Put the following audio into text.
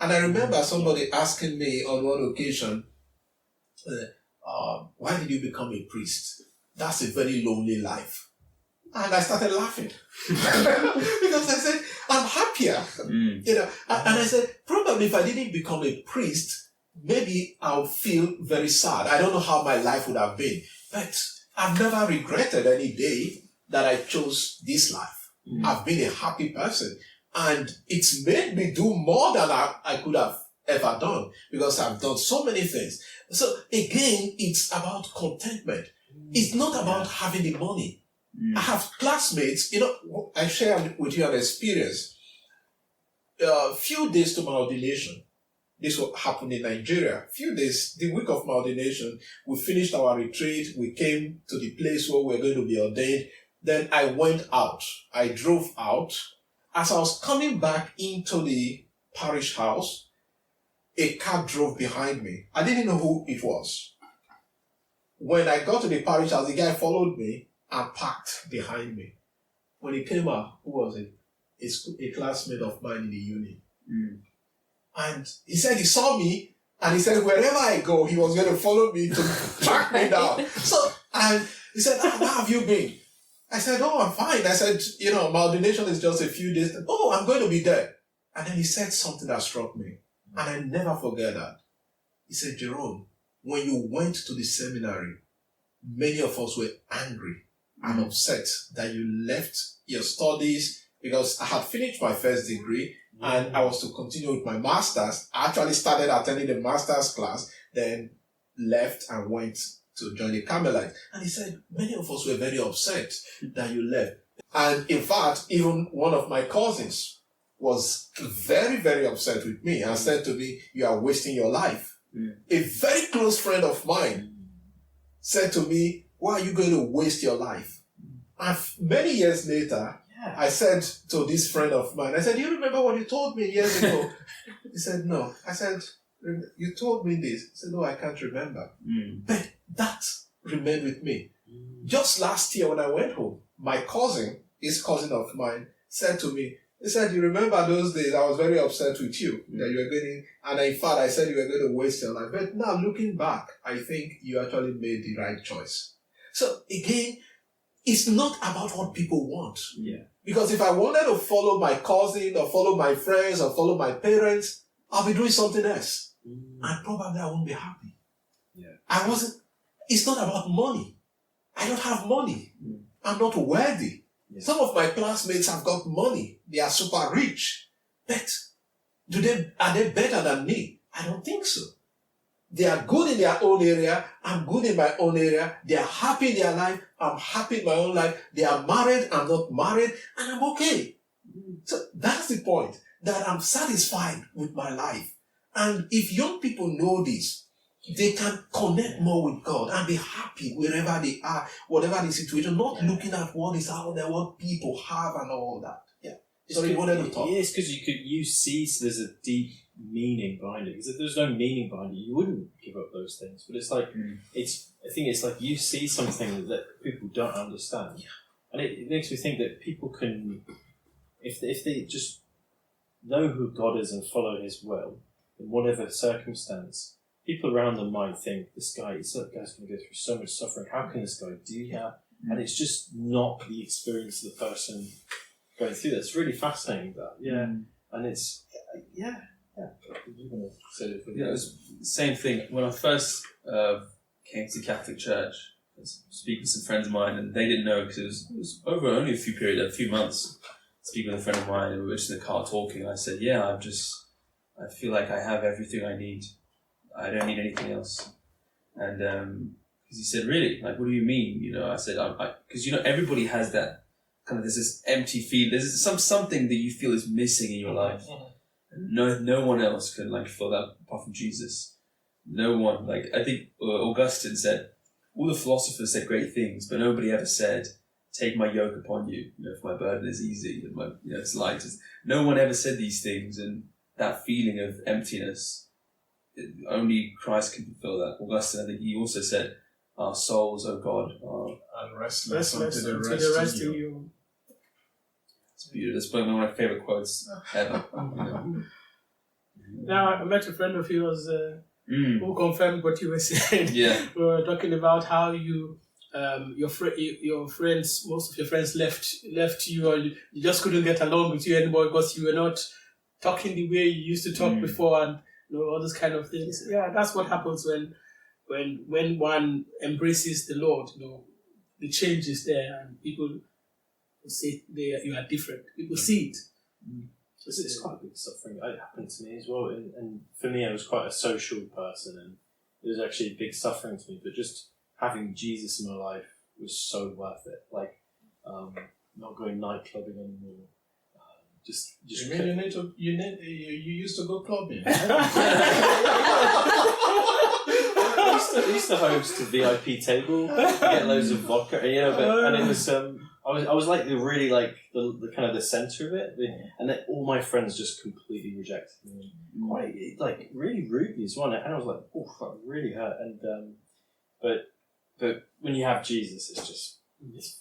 And I remember somebody asking me on one occasion, why did you become a priest? That's a very lonely life. And I started laughing. Because I said, I'm happier. You know, and I said, probably if I didn't become a priest, maybe I'll feel very sad. I don't know how my life would have been. But I've never regretted any day that I chose this life. I've been a happy person. And it's made me do more than I could have ever done. Because I've done so many things. So again, it's about contentment. It's not about having the money. I have classmates, you know, I share with you an experience. A few days to my ordination, this happened in Nigeria. Few days, the week of my ordination, we finished our retreat. We came to the place where we were going to be ordained. Then I went out. I drove out. As I was coming back into the parish house, a car drove behind me. I didn't know who it was. When I got to the parish house, the guy followed me and parked behind me. When he came out, who was it? A classmate of mine in the uni. And he said he saw me, and he said wherever I go, he was going to follow me to track me down. So, and he said, how have you been? I said, oh, I'm fine. I said, you know, my ordination is just a few days. Oh, I'm going to be there. And then he said something that struck me. And I never forget that. He said, Jerome, when you went to the seminary, many of us were angry and upset that you left your studies, because I had finished my first degree and I was to continue with my master's. I actually started attending the master's class, then left and went to join the Carmelite. And he said, many of us were very upset that you left. And in fact, even one of my cousins was very, very upset with me and said to me, you are wasting your life. A very close friend of mine said to me, why are you going to waste your life? And many years later, I said to this friend of mine, I said, do you remember what you told me years ago? He said, no. I said, you told me this. He said, no, I can't remember. But that remained with me. Just last year when I went home, my cousin, his cousin of mine, said to me, he said, you remember those days I was very upset with you, that you were going, and in fact I said you were going to waste your life. But now looking back, I think you actually made the right choice. So again, it's not about what people want. Because if I wanted to follow my cousin or follow my friends or follow my parents, I'll be doing something else. And probably I won't be happy. It's not about money. I don't have money. I'm not worthy. Some of my classmates have got money. They are super rich. But are they better than me? I don't think so. They are good in their own area. I'm good in my own area. They are happy in their life. I'm happy in my own life. They are married. I'm not married. And I'm okay. So that's the point, that I'm satisfied with my life. And if young people know this, they can connect more with God and be happy wherever they are, whatever the situation, not looking at what is out there, what people have and all that. So you wanted to talk. Yes, because you see, so there's a deep meaning behind it. Because if there's no meaning behind it, you wouldn't give up those things. But it's like, I think it's like you see something that people don't understand. And it makes me think that people can, if they just know who God is and follow His will, in whatever circumstance, people around them might think, this guy's going to go through so much suffering. How can this guy do that? And it's just not the experience of the person going through that. It's really fascinating, that. And it's, Yeah, it was the same thing. When I first came to the Catholic Church, I was speaking to some friends of mine, and they didn't know, because it was over only a few months. Speaking with a friend of mine, and we were just in the car talking, and I said, I feel like I have everything I need. I don't need anything else. And because he said, really? Like, what do you mean? I said, because everybody has that kind of, there's this empty feeling. There's something that you feel is missing in your life. No one else can fill that apart from Jesus. No one. I think Augustine said, all the philosophers said great things, but nobody ever said, take my yoke upon you. If my burden is easy and it's light. No one ever said these things, and that feeling of emptiness, only Christ can fulfill that. Augustine, I think he also said, our souls, O God, are restless until the rest in you. It's beautiful. That's one of my favourite quotes ever. Now, I met a friend of yours who confirmed what you were saying. Yeah. We were talking about how you, your friends, most of your friends left you, or you just couldn't get along with you anymore because you were not talking the way you used to talk before, and all those kind of things. Yeah, that's what happens when one embraces the Lord. The change is there, and people say you are different. People see it. It's quite a big suffering. It happened to me as well, and for me, I was quite a social person, and it was actually big suffering to me. But just having Jesus in my life was so worth it. Like, not going nightclubbing anymore. Just. You mean you used to go clubbing? I used to host a VIP table, get loads of vodka, and it was I was like really like the kind of the center of it, and then all my friends just completely rejected me, quite like really rudely as well, and I was like, oh, that really hurt. And but when you have Jesus, it's